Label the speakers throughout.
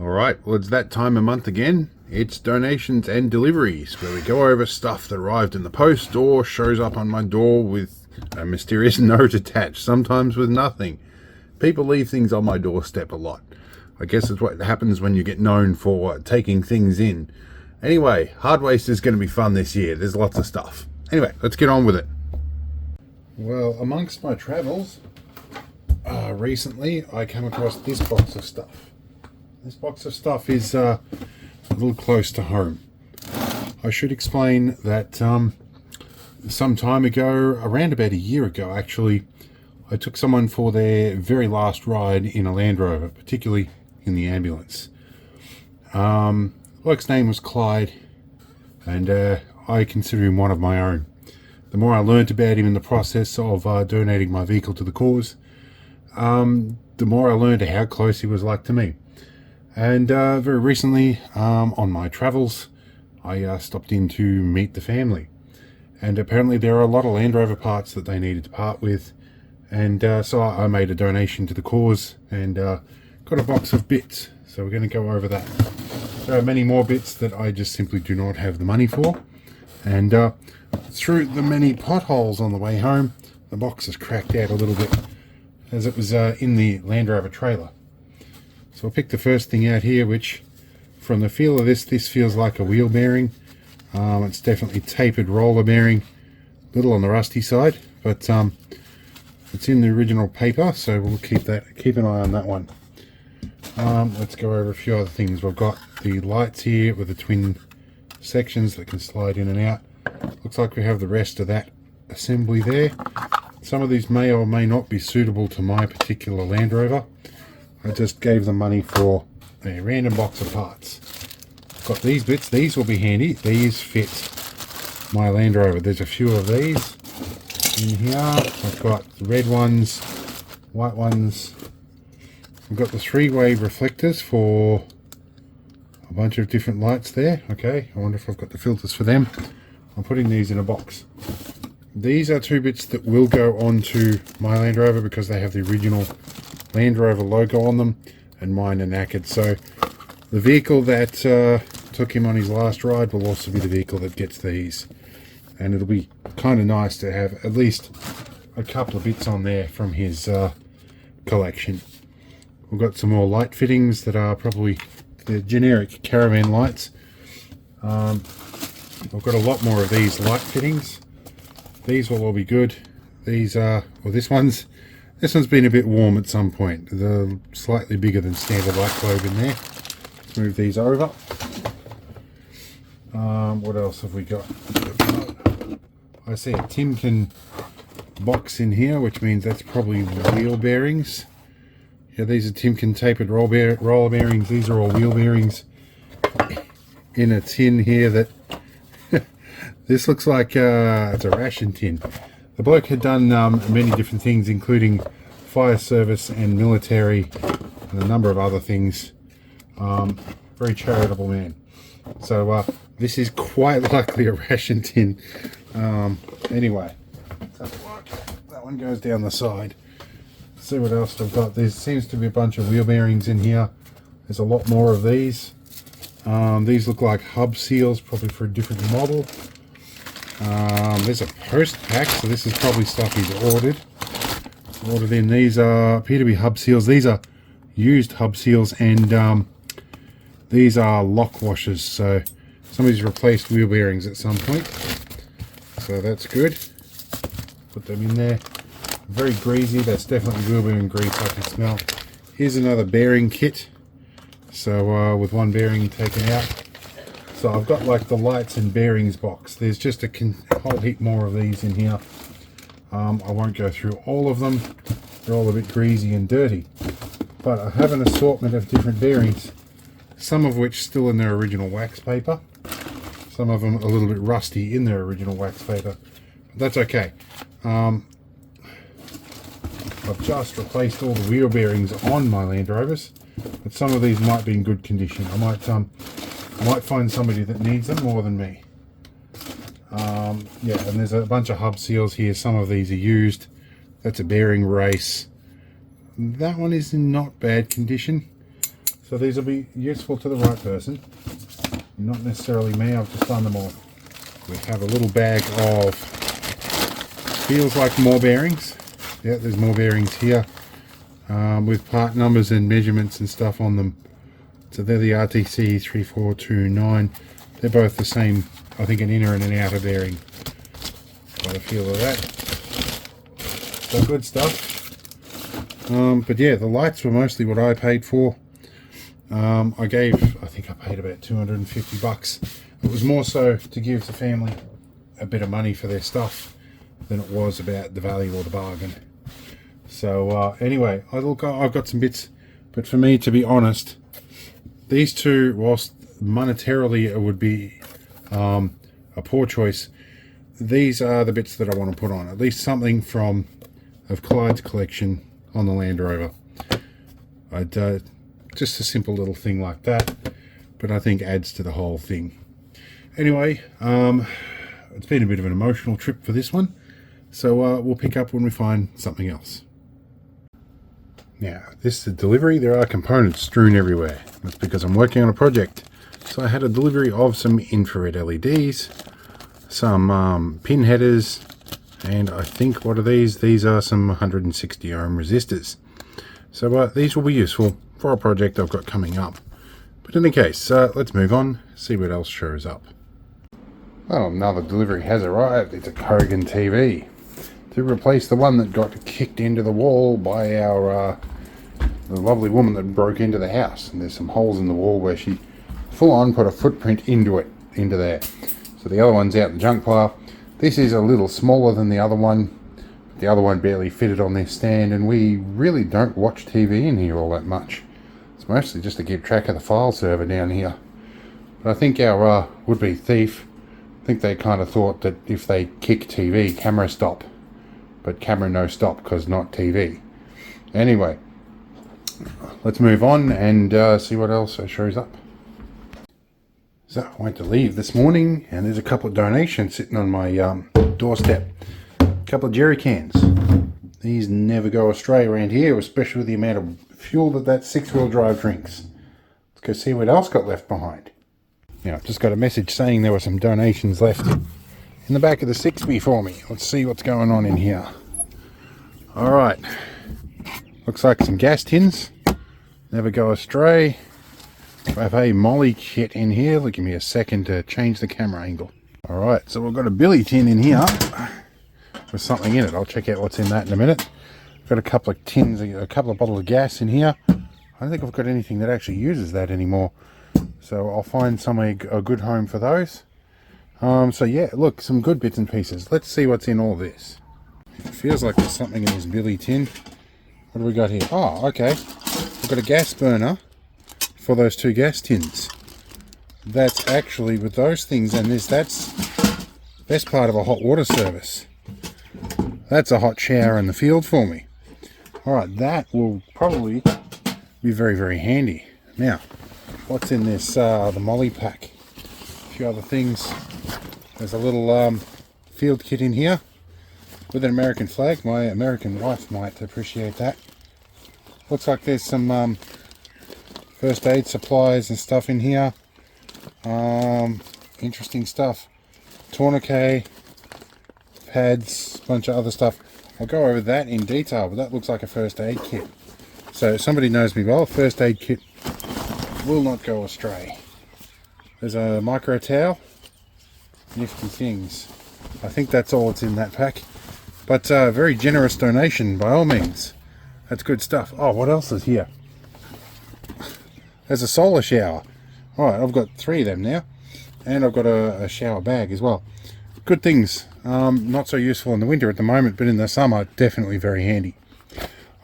Speaker 1: Alright, well it's that time of month again. It's donations and deliveries, where we go over stuff that arrived in the post or shows up on my door with a mysterious note attached, sometimes with nothing. People leave things on my doorstep a lot. I guess it's what happens when you get known for taking things in. Anyway, hard waste is going to be fun this year. There's lots of stuff. Anyway, let's get on with it. Well, amongst my travels, recently I came across this box of stuff. This box of stuff is a little close to home. I should explain that some time ago, around about a year ago actually, I took someone for their very last ride in a Land Rover, particularly in the ambulance. Bloke's name was Clyde, and I consider him one of my own. The more I learnt about him in the process of donating my vehicle to the cause, the more I learned how close he was like to me. And very recently, on my travels, I stopped in to meet the family. And apparently there are a lot of Land Rover parts that they needed to part with. And so I made a donation to the cause and got a box of bits. So we're going to go over that. There are many more bits that I just simply do not have the money for. And through the many potholes on the way home, the box has cracked out a little bit, as it was in the Land Rover trailer. So I'll pick the first thing out here, which from the feel of this feels like a wheel bearing. It's definitely tapered roller bearing, a little on the rusty side, but it's in the original paper, so we'll keep an eye on that one. Let's go over a few other things. We've got the lights here with the twin sections that can slide in and out. Looks like we have the rest of that assembly there. Some of these may or may not be suitable to my particular Land Rover. I just gave them money for a random box of parts. Got these bits. These will be handy. These fit my Land Rover. There's a few of these in here. I've got the red ones, white ones. We've got the three-way reflectors for a bunch of different lights there. Okay, I wonder if I've got the filters for them. I'm putting these in a box. These are two bits that will go onto my Land Rover because they have the original Land Rover logo on them, and mine are knackered. So the vehicle that took him on his last ride will also be the vehicle that gets these. And it'll be kind of nice to have at least a couple of bits on there from his collection. We've got some more light fittings that are probably the generic caravan lights. I've got a lot more of these light fittings. These will all be good. These are, well, this one's been a bit warm at some point. They're slightly bigger than standard light globe in there. Let's move these over. What else have we got? I see a Timken box in here, which means that's probably wheel bearings. Yeah, these are Timken tapered roller bearings. These are all wheel bearings in a tin here that this looks like it's a ration tin. The bloke had done many different things, including fire service and military and a number of other things. Very charitable man. So this is quite likely a ration tin. Anyway, that one goes down the side. Let's see what else we've got. There seems to be a bunch of wheel bearings in here. There's a lot more of these. These look like hub seals, probably for a different model. There's a post pack, so this is probably stuff he's ordered in. These appear to be hub seals. These are used hub seals, and these are lock washers, so somebody's replaced wheel bearings at some point, so that's good. Put them in there. Very greasy. That's definitely wheel bearing grease I can smell. Here's another bearing kit, so with one bearing taken out. So I've got like the lights and bearings box. There's just a whole heap more of these in here. I won't go through all of them. They're all a bit greasy and dirty. But I have an assortment of different bearings, some of which still in their original wax paper. Some of them a little bit rusty in their original wax paper. But that's okay. I've just replaced all the wheel bearings on my Land Rovers, but some of these might be in good condition. I might find somebody that needs them more than me. Yeah, and there's a bunch of hub seals here. Some of these are used. That's a bearing race. That one is in not bad condition. So these will be useful to the right person, not necessarily me. I've just done them all. We have a little bag of, feels like more bearings. Yeah, there's more bearings here with part numbers and measurements and stuff on them. So they're the RTC 3429. They're both the same, I think, an inner and an outer bearing. Got a feel of that. So good stuff. But yeah, the lights were mostly what I paid for. I think I paid about 250 bucks. It was more so to give the family a bit of money for their stuff than it was about the value or the bargain. So anyway, I've got some bits, but for me, to be honest, these two, whilst monetarily it would be a poor choice, these are the bits that I want to put on. At least something of Clyde's collection on the Land Rover. Just a simple little thing like that, but I think adds to the whole thing. Anyway, it's been a bit of an emotional trip for this one, so we'll pick up when we find something else. Now, this is a delivery. There are components strewn everywhere. That's because I'm working on a project. So I had a delivery of some infrared LEDs, some pin headers, and I think, what are these? These are some 160 ohm resistors. So these will be useful for a project I've got coming up. But in any case, let's move on, see what else shows up. Well, another delivery has arrived. It's a Kogan TV to replace the one that got kicked into the wall by the lovely woman that broke into the house. And there's some holes in the wall where she full on put a footprint into there. So the other one's out in the junk pile. This is a little smaller than the other one. The other one barely fitted on this stand, and we really don't watch TV in here all that much. It's mostly just to keep track of the file server down here. But I think our would-be thief, I think they kind of thought that if they kick TV, camera stop. But camera no stop, because not TV. Anyway, let's move on and see what else shows up. So I went to leave this morning, and there's a couple of donations sitting on my doorstep. A couple of jerry cans. These never go astray around here, especially with the amount of fuel that six-wheel drive drinks. Let's go see what else got left behind. Now, I've just got a message saying there were some donations left in the back of the 6B for me. Let's see what's going on in here. Alright. Looks like some gas tins. Never go astray. I have a molly kit in here. Give me a second to change the camera angle. Alright, so we've got a billy tin in here with something in it. I'll check out what's in that in a minute. I've got a couple of tins, a couple of bottles of gas in here. I don't think I've got anything that actually uses that anymore. So I'll find somewhere a good home for those. So yeah, look, some good bits and pieces. Let's see what's in all this. It feels like there's something in this billy tin. What do we got here? Oh, okay. We've got a gas burner for those two gas tins. That's actually with those things, and that's best part of a hot water service. That's a hot shower in the field for me. Alright, that will probably be very, very handy. Now, what's in this, the molly pack? A few other things. There's a little field kit in here with an American flag. My American wife might appreciate that. Looks like there's some first aid supplies and stuff in here. Interesting stuff. Tourniquet, pads, a bunch of other stuff. I'll go over that in detail, but that looks like a first aid kit. So somebody knows me well. First aid kit will not go astray. There's a micro towel. Nifty things. I think that's all that's in that pack. But very generous donation by all means. That's good stuff. Oh, what else is here? There's a solar shower. Alright, I've got 3 of them now. And I've got a shower bag as well. Good things. Not so useful in the winter at the moment, but in the summer, definitely very handy.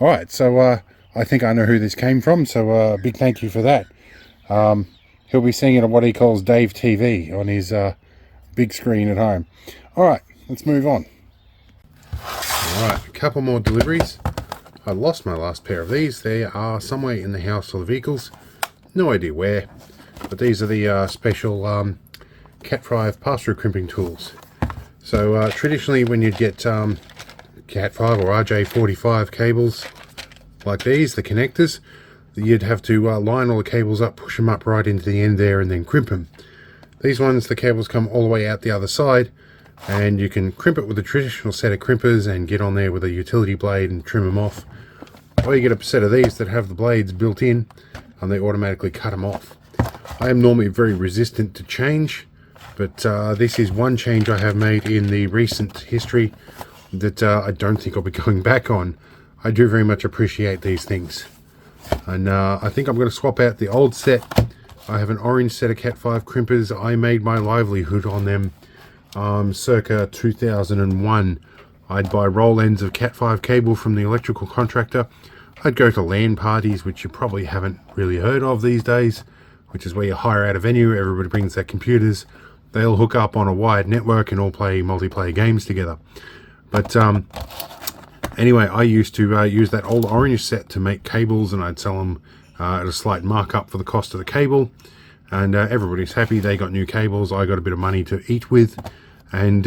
Speaker 1: Alright, so I think I know who this came from, so big thank you for that. He'll be seeing it on what he calls Dave TV on his big screen at home. Alright, let's move on. Alright, a couple more deliveries. I lost my last pair of these. They are somewhere in the house or the vehicles. No idea where. But these are the special Cat5 pass-through crimping tools. So traditionally when you get Cat5 or RJ45 cables like these, the connectors, you'd have to line all the cables up, push them up right into the end there, and then crimp them. These ones, the cables come all the way out the other side, and you can crimp it with a traditional set of crimpers and get on there with a utility blade and trim them off. Or you get a set of these that have the blades built in and they automatically cut them off. I am normally very resistant to change, but this is one change I have made in the recent history that I don't think I'll be going back on. I do very much appreciate these things. And I think I'm going to swap out the old set. I have an orange set of Cat 5 crimpers. I made my livelihood on them circa 2001. I'd buy roll ends of Cat 5 cable from the electrical contractor. I'd go to LAN parties, which you probably haven't really heard of these days, which is where you hire out a venue, everybody brings their computers, they all hook up on a wired network and all play multiplayer games together. But anyway, I used to use that old orange set to make cables, and I'd sell them at a slight markup for the cost of the cable, and everybody's happy. They got new cables, I got a bit of money to eat with, and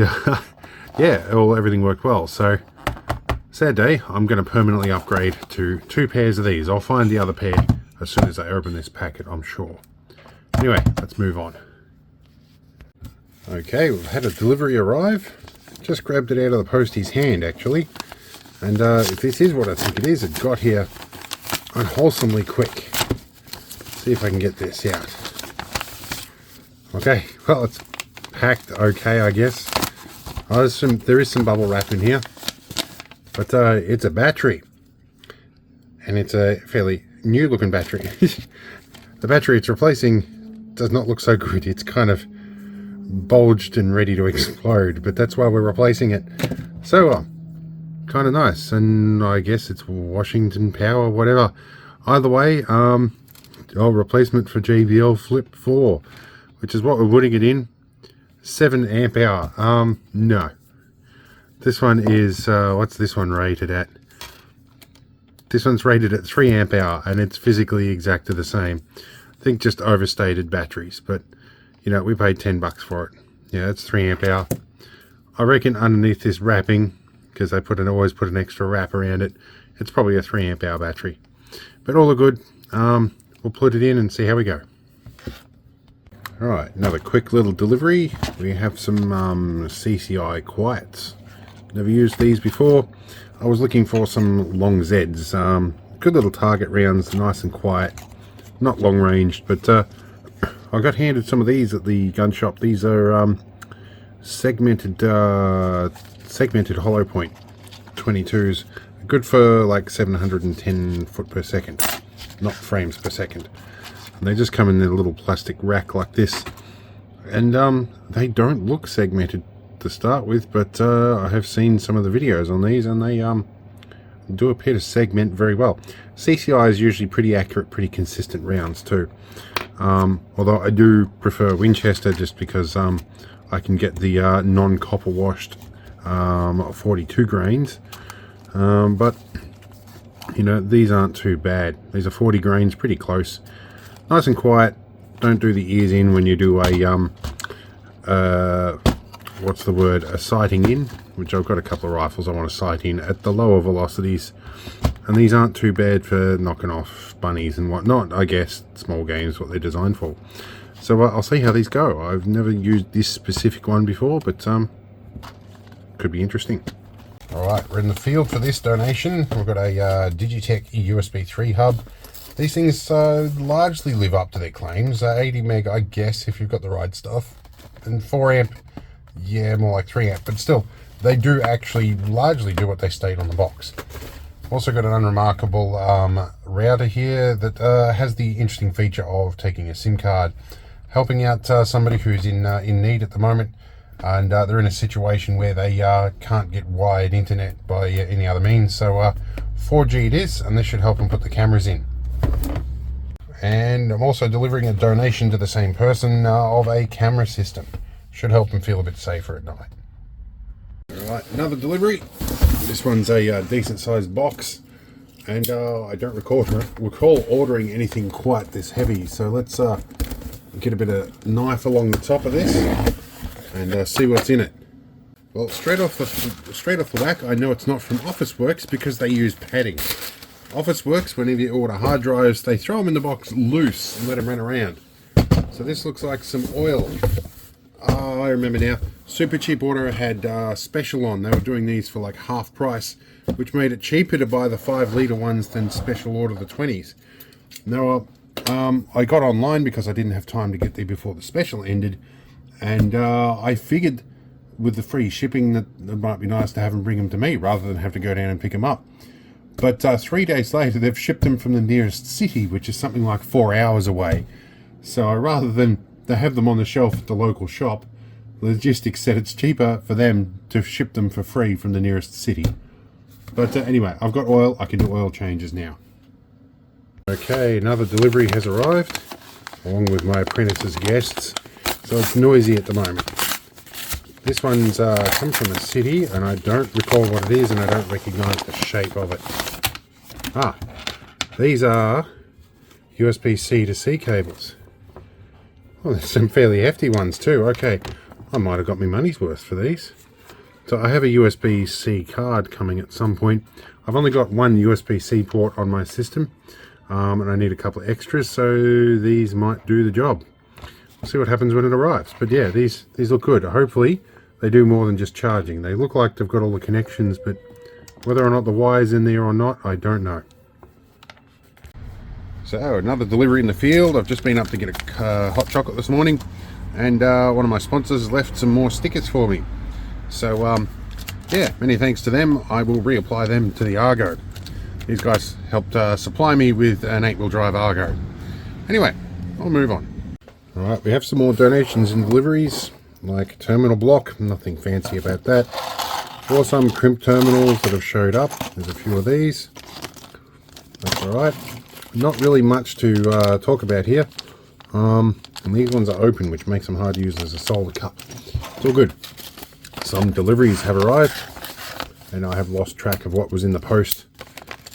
Speaker 1: yeah, everything worked well. So sad day, I'm going to permanently upgrade to 2 pairs of these. I'll find the other pair as soon as I open this packet, I'm sure. Anyway, let's move on. Okay, we've had a delivery arrive. Just grabbed it out of the postie's hand, actually. And if this is what I think it is, it got here unwholesomely quick. See if I can get this out. Okay, well, it's packed okay, I guess. Oh, there is some bubble wrap in here. But it's a battery. And it's a fairly new looking battery. The battery it's replacing does not look so good. It's kind of bulged and ready to explode, but that's why we're replacing it. So kind of nice, and I guess it's Washington Power, whatever. Either way, replacement for JBL Flip 4, which is what we're putting it in. 7 amp hour. No, this one is what's this one rated at? This one's rated at 3 amp hour, and it's physically exactly the same. I think just overstated batteries, but you know, we paid $10 for it. Yeah, it's 3 amp hour. I reckon underneath this wrapping, because they always put an extra wrap around it, it's probably a 3 amp hour battery. But all are good. We'll put it in and see how we go. Alright, another quick little delivery. We have some CCI quiets. Never used these before. I was looking for some long Zs. Good little target rounds, nice and quiet. Not long ranged, but I got handed some of these at the gun shop. These are segmented hollow point 22s. Good for like 710 foot per second, not frames per second. And they just come in a little plastic rack like this, and they don't look segmented to start with, but I have seen some of the videos on these, and they do appear to segment very well. CCI is usually pretty accurate, pretty consistent rounds too. Although I do prefer Winchester just because I can get the non-copper washed 42 grains, but you know, these aren't too bad. These are 40 grains, pretty close, nice and quiet. Don't do the ears in when you do a what's the word, a sighting in, which I've got a couple of rifles I want to sight in at the lower velocities, and these aren't too bad for knocking off bunnies and whatnot. I guess small games, what they're designed for. So I'll see how these go. I've never used this specific one before, but could be interesting. Alright, we're in the field for this donation. We've got a Digitech USB 3 hub. These things largely live up to their claims. 80 meg, I guess, if you've got the right stuff. And 4 amp, yeah, more like 3 amp, but still, they do actually largely do what they state on the box. Also got an unremarkable router here that has the interesting feature of taking a SIM card, helping out somebody who's in need at the moment, and they're in a situation where they can't get wired internet by any other means. So 4G it is, and this should help them put the cameras in. And I'm also delivering a donation to the same person of a camera system. Should help them feel a bit safer at night. Alright, another delivery. This one's a decent sized box, and I don't recall ordering anything quite this heavy. So let's get a bit of knife along the top of this and see what's in it. Well, straight off the whack, I know it's not from Officeworks because they use padding. Office Works, whenever you order hard drives, they throw them in the box loose and let them run around. So this looks like some oil. Oh, I remember now. Super Cheap Auto had special on. They were doing these for like half price, which made it cheaper to buy the 5 litre ones than special order the 20s. Now, I got online because I didn't have time to get there before the special ended, and I figured with the free shipping that it might be nice to have them bring them to me rather than have to go down and pick them up. But 3 days later, they've shipped them from the nearest city, which is something like 4 hours away. So rather than to have them on the shelf at the local shop, logistics said it's cheaper for them to ship them for free from the nearest city. But anyway, I've got oil. I can do oil changes now. Okay, another delivery has arrived, along with my apprentice's guests. So it's noisy at the moment. This one's come from a city, and I don't recall what it is, and I don't recognise the shape of it. Ah, these are USB-C to C cables. Well, there's some fairly hefty ones too. Okay, I might have got my money's worth for these. So I have a USB-C card coming at some point. I've only got one USB-C port on my system, and I need a couple of extras, so these might do the job. We'll see what happens when it arrives. But yeah, these look good. Hopefully they do more than just charging. They look like they've got all the connections, but whether or not the wire's in there or not, I don't know. So another delivery in the field. I've just been up to get a hot chocolate this morning, and one of my sponsors left some more stickers for me. So yeah, many thanks to them. I will reapply them to the Argo. These guys helped supply me with an 8-wheel drive Argo. Anyway, I'll move on. Alright, we have some more donations and deliveries, like terminal block, nothing fancy about that. Or some crimp terminals that have showed up. There's a few of these. That's alright. Not really much to talk about here. And these ones are open, which makes them hard to use as a solder cup. It's all good. Some deliveries have arrived, and I have lost track of what was in the post.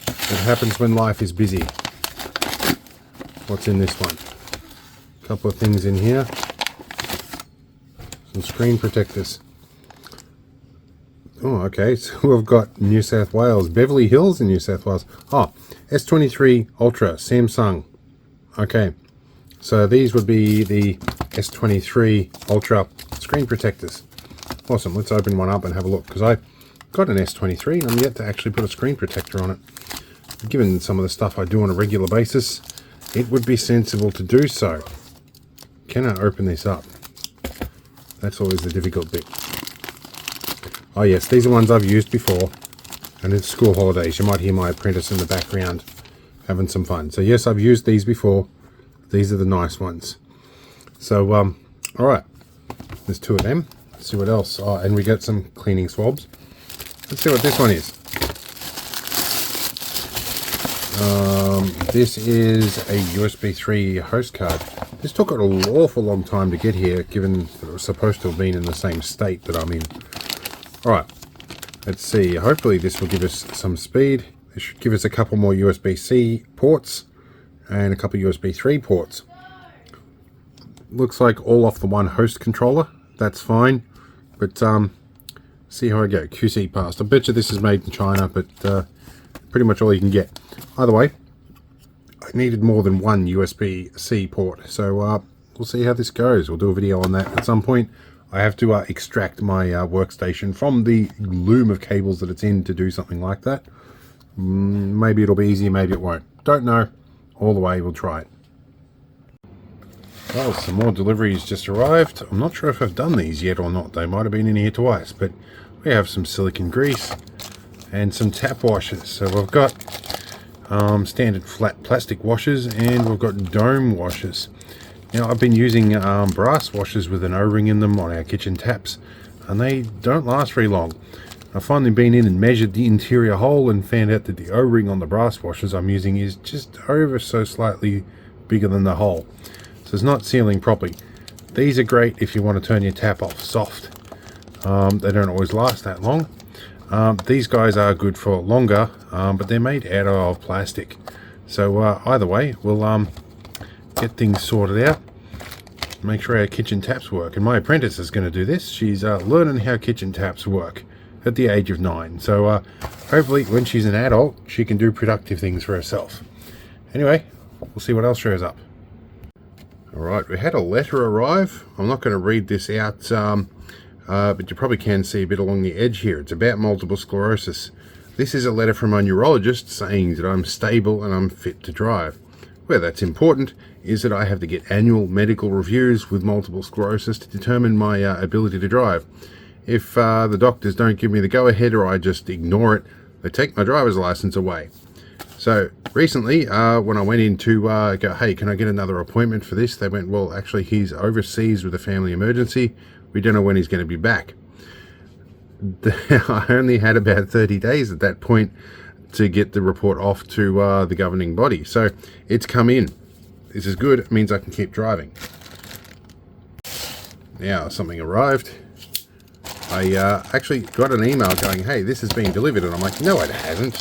Speaker 1: It happens when life is busy. What's in this one? A couple of things in here. Some screen protectors. Oh, okay, so we've got New South Wales, Beverly Hills in New South Wales. Oh, S23 Ultra, Samsung. Okay, so these would be the S23 Ultra screen protectors. Awesome, let's open one up and have a look, because I got an S23 and I'm yet to actually put a screen protector on it. Given some of the stuff I do on a regular basis, it would be sensible to do so. Can I open this up? That's always the difficult bit. Oh yes, these are ones I've used before, and it's school holidays. You might hear my apprentice in the background having some fun. So yes, I've used these before. These are the nice ones. So, alright, there's 2 of them. Let's see what else. Oh, and we get some cleaning swabs. Let's see what this one is. This is a USB 3 host card. This took an awful long time to get here, given that it was supposed to have been in the same state that I'm in. Alright, let's see. Hopefully this will give us some speed. It should give us a couple more USB-C ports and a couple USB 3 ports. Looks like all off the one host controller. That's fine. But see how I go. QC passed. I bet you this is made in China, but pretty much all you can get. Either way, I needed more than one USB-C port, so we'll see how this goes. We'll do a video on that at some point. I have to extract my workstation from the loom of cables that it's in to do something like that. Maybe it'll be easier, maybe it won't. Don't know. All the way, we'll try it. Well, some more deliveries just arrived. I'm not sure if I've done these yet or not. They might have been in here twice, but we have some silicone grease and some tap washers. So we've got standard flat plastic washers, and we've got dome washers. Now, I've been using brass washers with an O-ring in them on our kitchen taps, and they don't last very long. I've finally been in and measured the interior hole and found out that the O-ring on the brass washers I'm using is just ever so slightly bigger than the hole. So it's not sealing properly. These are great if you want to turn your tap off soft. They don't always last that long. These guys are good for longer, but they're made out of plastic. So either way, we'll get things sorted out, make sure our kitchen taps work. And my apprentice is going to do this. She's learning how kitchen taps work at the age of 9. So hopefully when she's an adult, she can do productive things for herself. Anyway, we'll see what else shows up. Alright, we had a letter arrive. I'm not going to read this out, but you probably can see a bit along the edge here. It's about multiple sclerosis. This is a letter from my neurologist saying that I'm stable and I'm fit to drive. Where that's important is that I have to get annual medical reviews with multiple sclerosis to determine my ability to drive. If the doctors don't give me the go-ahead or I just ignore it, they take my driver's license away. So recently, when I went in to go, hey, can I get another appointment for this? They went, well, actually, he's overseas with a family emergency. We don't know when he's going to be back. I only had about 30 days at that point to get the report off to the governing body. So it's come in. This is good. It means I can keep driving. Now something arrived. I actually got an email going, hey, this has been delivered. And I'm like, no, it hasn't.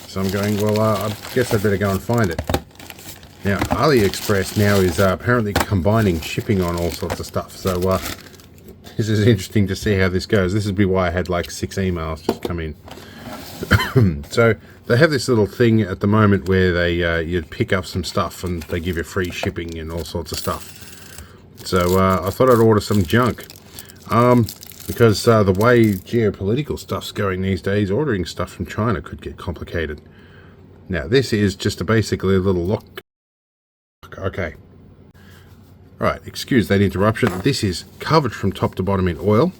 Speaker 1: So I'm going, well, I guess I'd better go and find it. Now, AliExpress now is apparently combining shipping on all sorts of stuff. So this is interesting to see how this goes. This would be why I had like 6 emails just come in. So they have this little thing at the moment where they you pick up some stuff and they give you free shipping and all sorts of stuff. So I thought I'd order some junk because the way geopolitical stuff's going these days, ordering stuff from China could get complicated. Now this is just basically a little lock. Okay. Right, excuse that interruption. This is covered from top to bottom in oil.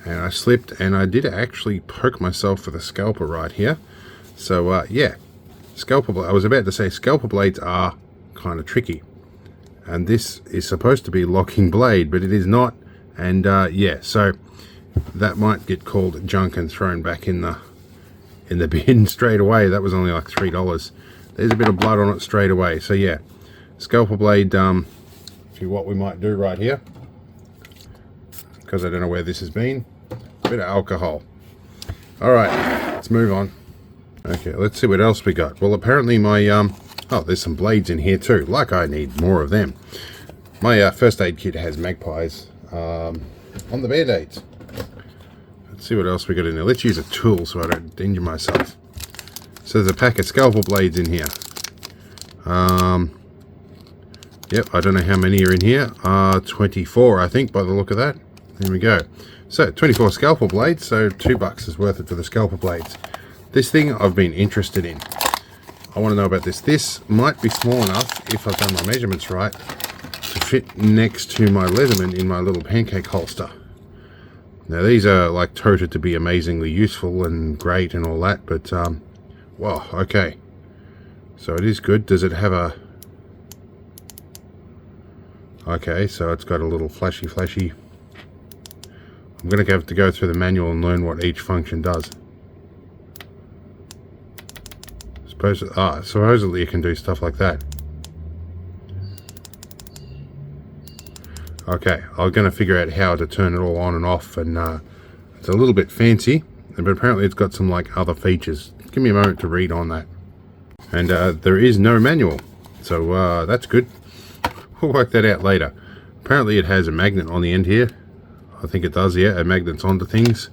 Speaker 1: And I slipped and I did actually poke myself with a scalpel right here. So yeah, I was about to say scalpel blades are kind of tricky. And this is supposed to be locking blade, but it is not. And yeah, so that might get called junk and thrown back in the bin straight away. That was only like $3. There's a bit of blood on it straight away. So yeah, scalpel blade, see what we might do right here, because I don't know where this has been. A bit of alcohol. Alright, let's move on. Okay, let's see what else we got. Well, apparently my oh, there's some blades in here too. Like I need more of them. My first aid kit has magpies on the band-aids. Let's see what else we got in there. Let's use a tool so I don't injure myself. So there's a pack of scalpel blades in here. Yep, I don't know how many are in here. 24, I think, by the look of that. There we go. So 24 scalpel blades, so $2 is worth it for the scalpel blades. This thing I've been interested in. I want to know about this. This might be small enough, if I've done my measurements right, to fit next to my Leatherman in my little pancake holster. Now these are like touted to be amazingly useful and great and all that, but wow, okay. So it is good. Does it have a... Okay, so it's got a little flashy. I'm going to have to go through the manual and learn what each function does. Supposedly you can do stuff like that. Okay, I'm going to figure out how to turn it all on and off, and it's a little bit fancy, but apparently it's got some like other features. Give me a moment to read on that. And there is no manual, so that's good. We'll work that out later. Apparently it has a magnet on the end here. I think it does, yeah, it magnets onto things.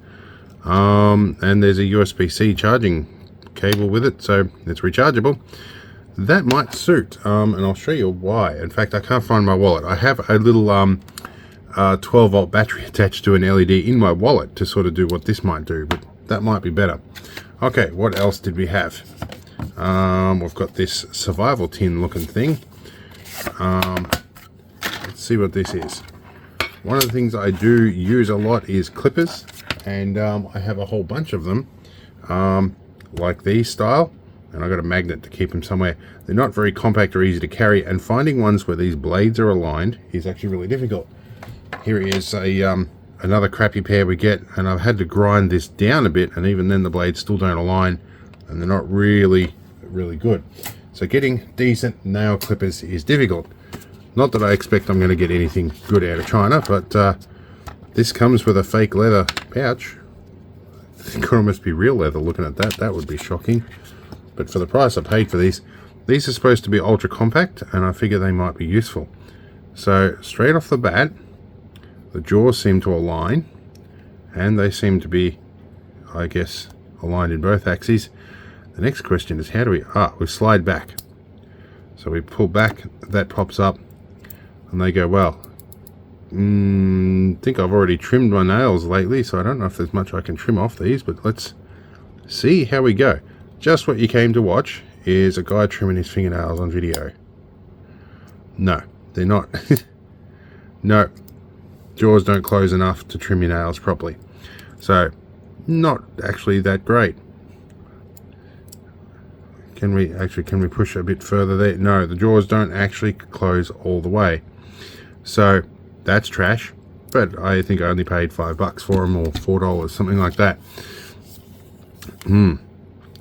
Speaker 1: And there's a USB-C charging cable with it, so it's rechargeable. That might suit, and I'll show you why. In fact, I can't find my wallet. I have a little 12-volt battery attached to an LED in my wallet to sort of do what this might do, but that might be better. Okay, what else did we have? We've got this survival tin looking thing. Let's see what this is. One of the things I do use a lot is clippers, and I have a whole bunch of them, like these style, and I've got a magnet to keep them somewhere. They're not very compact or easy to carry, and finding ones where these blades are aligned is actually really difficult. Here is another crappy pair we get, and I've had to grind this down a bit, and even then the blades still don't align, and they're not really good. So getting decent nail clippers is difficult. Not that I expect I'm going to get anything good out of China, but this comes with a fake leather pouch. It could almost be real leather looking at that. That would be shocking. But for the price I paid for these are supposed to be ultra compact, and I figure they might be useful. So straight off the bat, the jaws seem to align, and they seem to be, I guess, aligned in both axes. The next question is how do we slide back. So we pull back, that pops up, and they go, well, think I've already trimmed my nails lately, so I don't know if there's much I can trim off these, but let's see how we go. Just what you came to watch is a guy trimming his fingernails on video. No, they're not. No, jaws don't close enough to trim your nails properly. So, not actually that great. Can we push a bit further there? No, the jaws don't actually close all the way. So, that's trash. But I think I only paid $5 for them, or $4, something like that.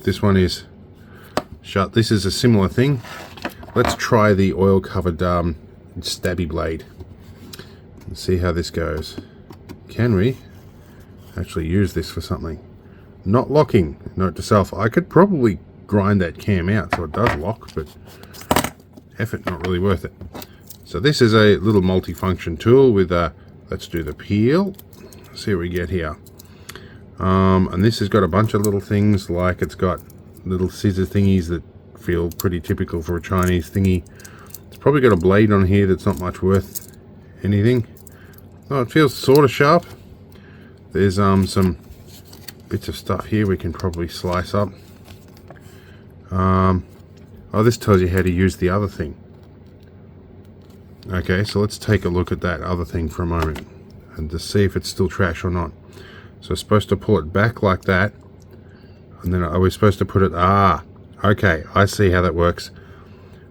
Speaker 1: This one is shut. This is a similar thing. Let's try the oil-covered stabby blade. Let's see how this goes. Can we actually use this for something? Not locking. Note to self, I could probably grind that cam out so it does lock, but effort not really worth it. So this is a little multi-function tool with let's do the peel. Let's see what we get here. And this has got a bunch of little things, like it's got little scissor thingies that feel pretty typical for a Chinese thingy. It's probably got a blade on here that's not much worth anything. Oh, it feels sort of sharp. There's some bits of stuff here we can probably slice up. Oh, this tells you how to use the other thing. Okay, so let's take a look at that other thing for a moment and to see if it's still trash or not. So I'm supposed to pull it back like that, and then are we supposed to put it, okay, I see how that works.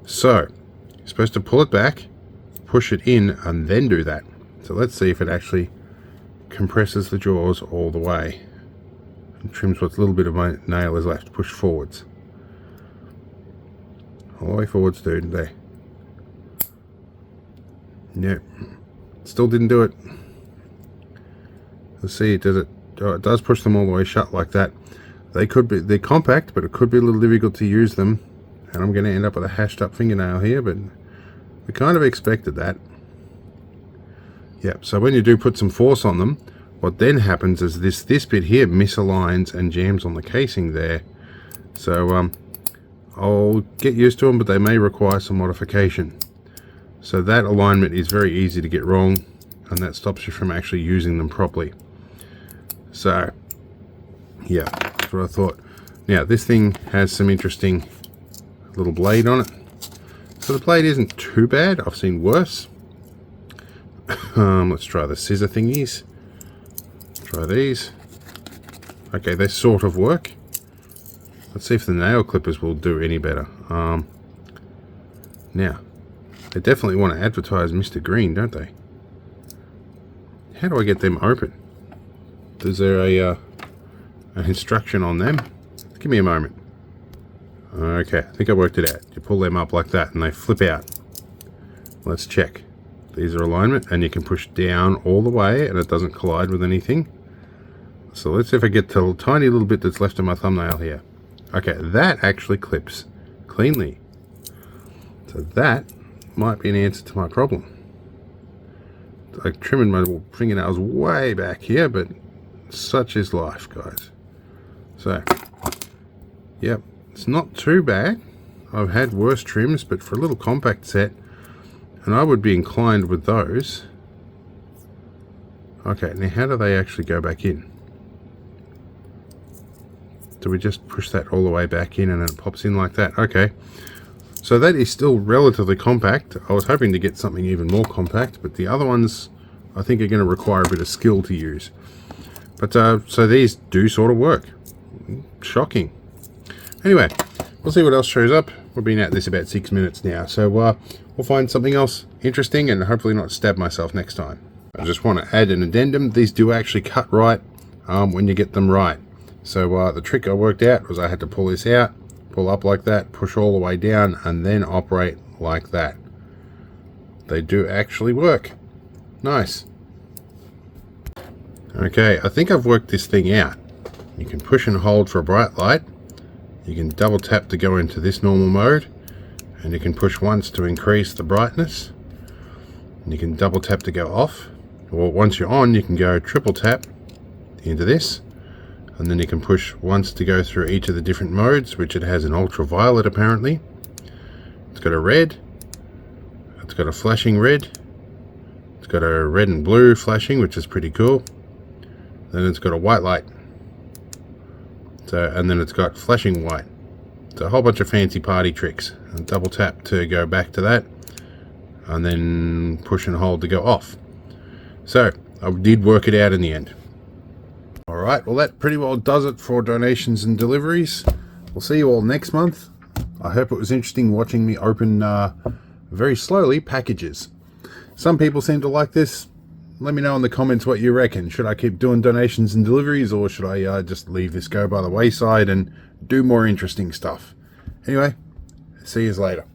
Speaker 1: So you're supposed to pull it back, push it in, and then do that. So let's see if it actually compresses the jaws all the way and trims what little bit of my nail is left. Push forwards, all the way forwards, dude. There. Yep, still didn't do it. Let's see, does it? Oh, it does push them all the way shut like that. They're compact, but it could be a little difficult to use them, and I'm going to end up with a hashed up fingernail here, but we kind of expected that. Yep, so when you do put some force on them, what then happens is this bit here misaligns and jams on the casing there. So I'll get used to them, but they may require some modification. So that alignment is very easy to get wrong, and that stops you from actually using them properly. So yeah, that's what I thought. Now this thing has some interesting little blade on it. So the blade isn't too bad. I've seen worse. Let's try the scissor thingies. Try these. Okay, they sort of work. Let's see if the nail clippers will do any better. Now, they definitely want to advertise Mr. Green, don't they? How do I get them open? Is there an instruction on them? Give me a moment. Okay, I think I worked it out. You pull them up like that and they flip out. Let's check. These are alignment, and you can push down all the way and it doesn't collide with anything. So let's see if I get to a tiny little bit that's left of my thumbnail here. Okay, that actually clips cleanly. So that might be an answer to my problem. I'm trimming my fingernails way back here, but such is life, guys. So, yep, it's not too bad. I've had worse trims, but for a little compact set, and I would be inclined with those. Okay, now how do they actually go back in? Do we just push that all the way back in and it pops in like that? Okay, so that is still relatively compact. I was hoping to get something even more compact, but the other ones I think are going to require a bit of skill to use. But so these do sort of work. Shocking. Anyway, we'll see what else shows up. We've been at this about 6 minutes now, so we'll find something else interesting and hopefully not stab myself next time. I just want to add an addendum. These do actually cut right when you get them right. So the trick I worked out was I had to pull this out, pull up like that, push all the way down, and then operate like that. They do actually work. Nice. Okay, I think I've worked this thing out. You can push and hold for a bright light. You can double tap to go into this normal mode, and you can push once to increase the brightness, and you can double tap to go off, or once you're on you can go triple tap into this, and then you can push once to go through each of the different modes, which it has an ultraviolet apparently. It's got a red, it's got a flashing red, it's got a red and blue flashing, which is pretty cool. Then it's got a white light, and then it's got flashing white. It's a whole bunch of fancy party tricks. And double tap to go back to that, and then push and hold to go off. So I did work it out in the end. Alright, well that pretty well does it for donations and deliveries. We'll see you all next month. I hope it was interesting watching me open very slowly packages. Some people seem to like this. Let me know in the comments what you reckon. Should I keep doing donations and deliveries, or should I just leave this go by the wayside and do more interesting stuff? Anyway, see you later.